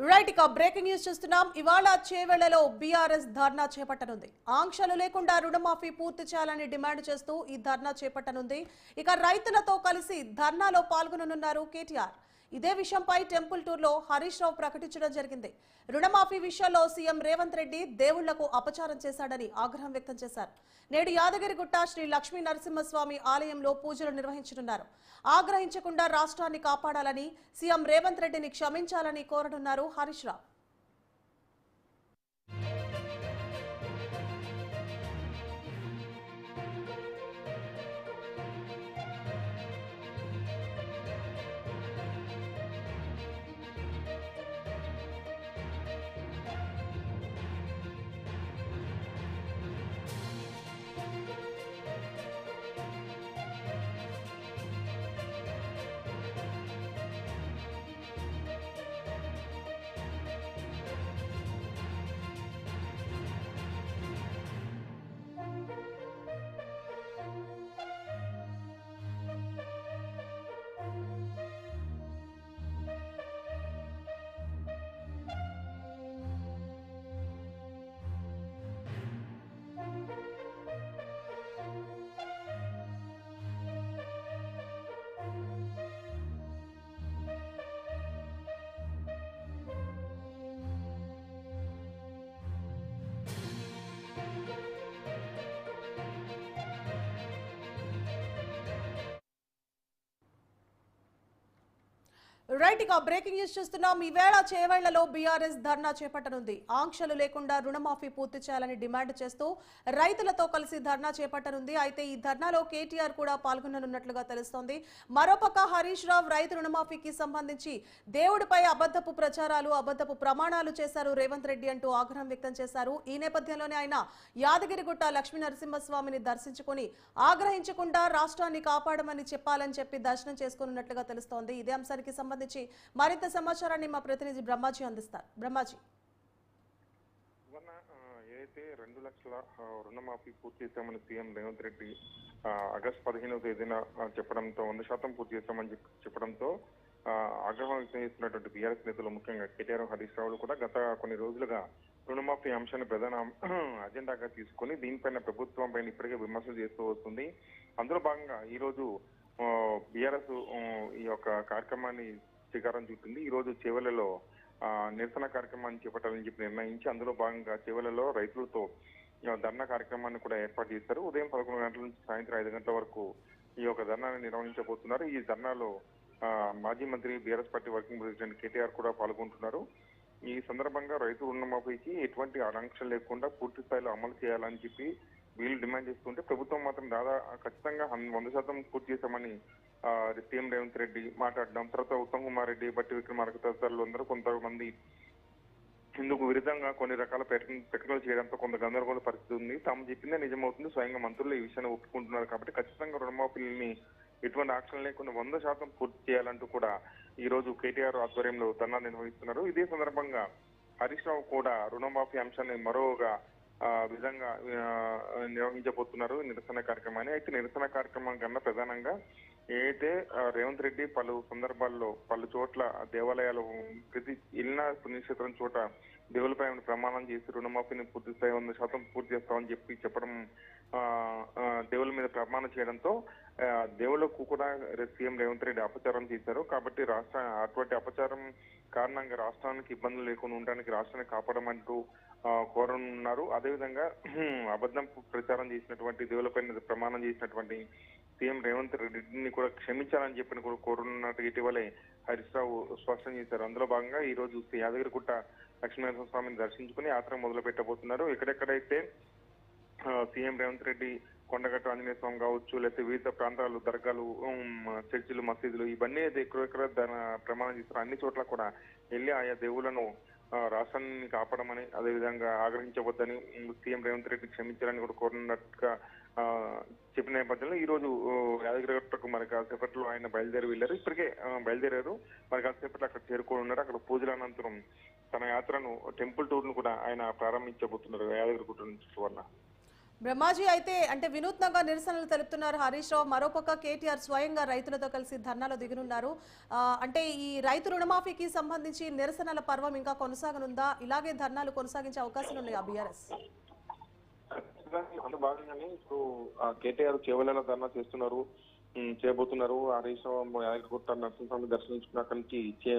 Right ఇక breaking news చూస్తున్నాం. ఇవాళ చేవెళ్లలో బీఆర్ఎస్ ధర్నా చేపట్టనుంది. ఆంక్షలు లేకుండా రుణమాఫీ పూర్తి చేయాలని డిమాండ్ చేస్తూ ఈ ధర్నా చేపట్టనుంది. ఇక రైతులతో కలిసి ధర్నాలో పాల్గొననున్నారు కేటీఆర్. ఇదే విషయంపై టెంపుల్ టూర్ లో హరీష్ రావు ప్రకటించడం జరిగింది. రుణమాఫీ విషయంలో సీఎం రేవంత్ రెడ్డి దేవుళ్లకు అపచారం చేశాడని ఆగ్రహం వ్యక్తం చేశారు. నేడు యాదగిరిగుట్ట శ్రీ లక్ష్మీ నరసింహస్వామి ఆలయంలో పూజలు నిర్వహించనున్నారు. ఆగ్రహించకుండా రాష్ట్రాన్ని కాపాడాలని, సీఎం రేవంత్ రెడ్డిని క్షమించాలని కోరనున్నారు హరీష్ రావు. రైట్ ఇక బ్రేకింగ్ న్యూస్ చూస్తున్నాం. ఈవేళ చేవెళ్లలో బీఆర్ఎస్ ధర్నా చేపట్టనుంది. ఆంక్షలు లేకుండా రుణమాఫీ పూర్తి చేయాలని డిమాండ్ చేస్తూ రైతులతో కలిసి ధర్నా చేపట్టనుంది. అయితే ఈ ధర్నాలో కేటీఆర్ కూడా పాల్గొననున్నట్లుగా తెలుస్తోంది. మరోపక్క హరీష్ రావు రైతు రుణమాఫీకి సంబంధించి దేవుడిపై అబద్ధపు ప్రచారాలు, అబద్ధపు ప్రమాణాలు చేశారు రేవంత్ రెడ్డి అంటూ ఆగ్రహం వ్యక్తం చేశారు. ఈ నేపథ్యంలోనే ఆయన యాదగిరిగుట్ట లక్ష్మీ నరసింహస్వామిని దర్శించుకుని ఆగ్రహించకుండా రాష్ట్రాన్ని కాపాడమని చెప్పాలని చెప్పి దర్శనం చేసుకున్నట్లుగా తెలుస్తోంది. ఇదే అంశానికి సంబంధించి మరింత సమాచారాన్ని మా ప్రతినిధి బ్రహ్మాజీ అందిస్తారు. బ్రహ్మాజీ, ఏదైతే 2 లక్షల రుణమాఫీ పూర్తి చేస్తామని సీఎం రేవంత్ రెడ్డి ఆగస్టు 15వ తేదీన చెప్పడంతో 100% పూర్తి చేస్తామని చెప్పడంతో ఆగ్రహం వ్యక్తం చేస్తున్నటువంటి బీఆర్ఎస్ నేతలు, ముఖ్యంగా కేటీఆర్, హరీష్ రావులు కూడా గత కొన్ని రోజులుగా రుణమాఫీ అంశాన్ని ప్రధాన అజెండాగా తీసుకుని దీనిపైన ప్రభుత్వం పైన ఇప్పటికే విమర్శలు చేస్తూ వస్తుంది. అందులో భాగంగా ఈ రోజు బీఆర్ఎస్ ఈ యొక్క కార్యక్రమాన్ని శ్రీకారం చుట్టింది. ఈ రోజు చేవెళ్లలో నిరసన కార్యక్రమాన్ని చేపట్టాలని చెప్పి నిర్ణయించి అందులో భాగంగా చేవెళ్లలో రైతులతో ధర్నా కార్యక్రమాన్ని కూడా ఏర్పాటు చేశారు. ఉదయం 11 గంటల నుంచి సాయంత్రం 5 గంటల వరకు ఈ యొక్క ధర్నాన్ని నిర్వహించబోతున్నారు. ఈ ధర్నాలో మాజీ మంత్రి, BRS party working president KTR కూడా పాల్గొంటున్నారు. ఈ సందర్భంగా రైతు రుణమాఫీకి ఎటువంటి ఆంక్షలు లేకుండా పూర్తి స్థాయిలో అమలు చేయాలని చెప్పి వీళ్ళు డిమాండ్ చేస్తుంటే ప్రభుత్వం మాత్రం ఖచ్చితంగా 100% పూర్తి చేశామని సీఎం రేవంత్ రెడ్డి మాట్లాడడం, తర్వాత ఉత్తమ్ కుమార్ రెడ్డి, బట్టి విక్రమార్క తదితరులు అందరూ కొంతమంది ఇందుకు విరుద్ధంగా కొన్ని రకాల ప్రకటనలు చేయడంతో కొంత గందరగోళ పరిస్థితి ఉంది. తాము చెప్పిందే నిజమవుతుంది, స్వయంగా మంత్రులు ఈ విషయాన్ని ఒప్పుకుంటున్నారు కాబట్టి ఖచ్చితంగా రుణమాఫీని ఎటువంటి ఆంక్షలు లేకుండా 100% పూర్తి చేయాలంటూ కూడా ఈ రోజు కేటీఆర్ ఆధ్వర్యంలో ధర్నా నిర్వహిస్తున్నారు. ఇదే సందర్భంగా హరీష్ రావు కూడా రుణమాఫీ అంశాన్ని మరోగా విధంగా నిర్వహించబోతున్నారు నిరసన కార్యక్రమాన్ని. అయితే నిరసన కార్యక్రమం కన్నా ప్రధానంగా ఏదైతే రేవంత్ రెడ్డి పలు సందర్భాల్లో పలు చోట్ల దేవాలయాలు, ప్రతి ఇళ్ళ పుణ్యక్షేత్రం చోట దేవులపై ప్రమాణం చేసి రుణమాఫీని పూర్తి స్థాయి 100% పూర్తి చేస్తామని చెప్పడం, దేవుల మీద ప్రమాణం చేయడంతో దేవుళ్లకు కూడా సీఎం రేవంత్ రెడ్డి అపచారం చేశారు. కాబట్టి అటువంటి అపచారం కారణంగా రాష్ట్రానికి ఇబ్బందులు లేకుండా ఉండడానికి రాష్ట్రాన్ని కాపాడమంటూ కోరనున్నారు. అదేవిధంగా అబద్ధం ప్రచారం చేసినటువంటి, దేవులపై ప్రమాణం చేసినటువంటి సీఎం రేవంత్ రెడ్డిని కూడా క్షమించాలని చెప్పి కూడా కోరనున్నట్టు ఇటీవలే హరీష్ రావు స్పష్టం చేశారు. అందులో భాగంగా ఈ రోజు యాదగిరిగుట్ట లక్ష్మీనరసింహ స్వామిని దర్శించుకుని యాత్ర మొదలు పెట్టబోతున్నారు. ఎక్కడెక్కడైతే సీఎం రేవంత్ రెడ్డి కొండగట్టు ఆంజనేయ స్వామి కావచ్చు, లేకపోతే వివిధ ప్రాంతాలు, దర్గాలు, చర్చిలు, మసీదులు ఇవన్నీ ఎక్కడెక్కడ ప్రమాణం చేస్తారు అన్ని చోట్ల కూడా వెళ్ళి ఆయా దేవుళ్లను రాష్ట్రాన్ని కాపాడమని, అదేవిధంగా ఆగ్రహించవద్దని, సీఎం రేవంత్ రెడ్డి క్షమించాలని కూడా కోరినట్టుగా చెప్పిన నేపథ్యంలో ఈ రోజు యాదగిరిగుట్టకు మరి కాసేపట్లో ఆయన బయలుదేరి వెళ్ళారు. ఇప్పటికే బయలుదేరారు. మరి కాసేపట్లో అక్కడ చేరుకొని ఉన్నారు. అక్కడ పూజల అనంతరం తన యాత్రను, టెంపుల్ టూర్ ను కూడా ఆయన ప్రారంభించబోతున్నారు యాదగిరిగుట్ట నుంచి. బ్రహ్మాజీ అయితే అంటే వినూత్నంగా నిరసనలు తెలుపుతున్నారు హరీష్ రావు. మరోపక్క కేటీఆర్ స్వయంగా రైతులతో కలిసి ధర్నాలో దిగనున్నారు. అంటే ఈ రైతు రుణమాఫీకి సంబంధించి నిరసనల పర్వం ఇంకా కొనసాగనుందా? ఇలాగే ధర్నాలు కొనసాగించే అవకాశాలు ఉన్నాయా బీఆర్ఎస్? అందులో భాగంగానే ఇప్పుడు కేటీఆర్ చేవలలో ధర్నా చేస్తున్నారు, చేయబోతున్నారు. హరీష్ రావు యాదగిరిగుట్ట నరసింహస్వామి దర్శించుకున్న అక్కడి నుంచి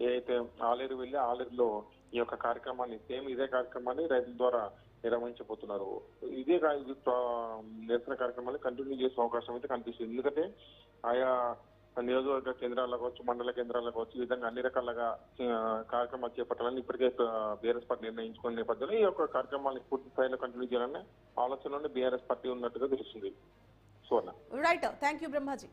ఏదైతే ఆలేరు వెళ్ళి ఆలేరులో ఈ యొక్క కార్యక్రమాన్ని సేమ్ ఇదే కార్యక్రమాన్ని రైతుల ద్వారా నిర్వహించబోతున్నారు. ఇదే నిరసన కార్యక్రమాన్ని కంటిన్యూ చేసే అవకాశం అయితే కనిపిస్తుంది. ఎందుకంటే ఆయా నియోజకవర్గ కేంద్రాల్లో కావచ్చు, మండల కేంద్రాల్లో కావచ్చు, ఈ విధంగా అన్ని రకాలుగా కార్యక్రమాలు చేపట్టాలని ఇప్పటికే బీఆర్ఎస్ పార్టీ నిర్ణయించుకున్న నేపథ్యంలో ఈ యొక్క కార్యక్రమాన్ని పూర్తి స్థాయిలో కంటిన్యూ చేయాలనే ఆలోచనలోనే బీఆర్ఎస్ పార్టీ ఉన్నట్టుగా తెలుస్తుంది. Suvarna. Right, thank you Brahmaji.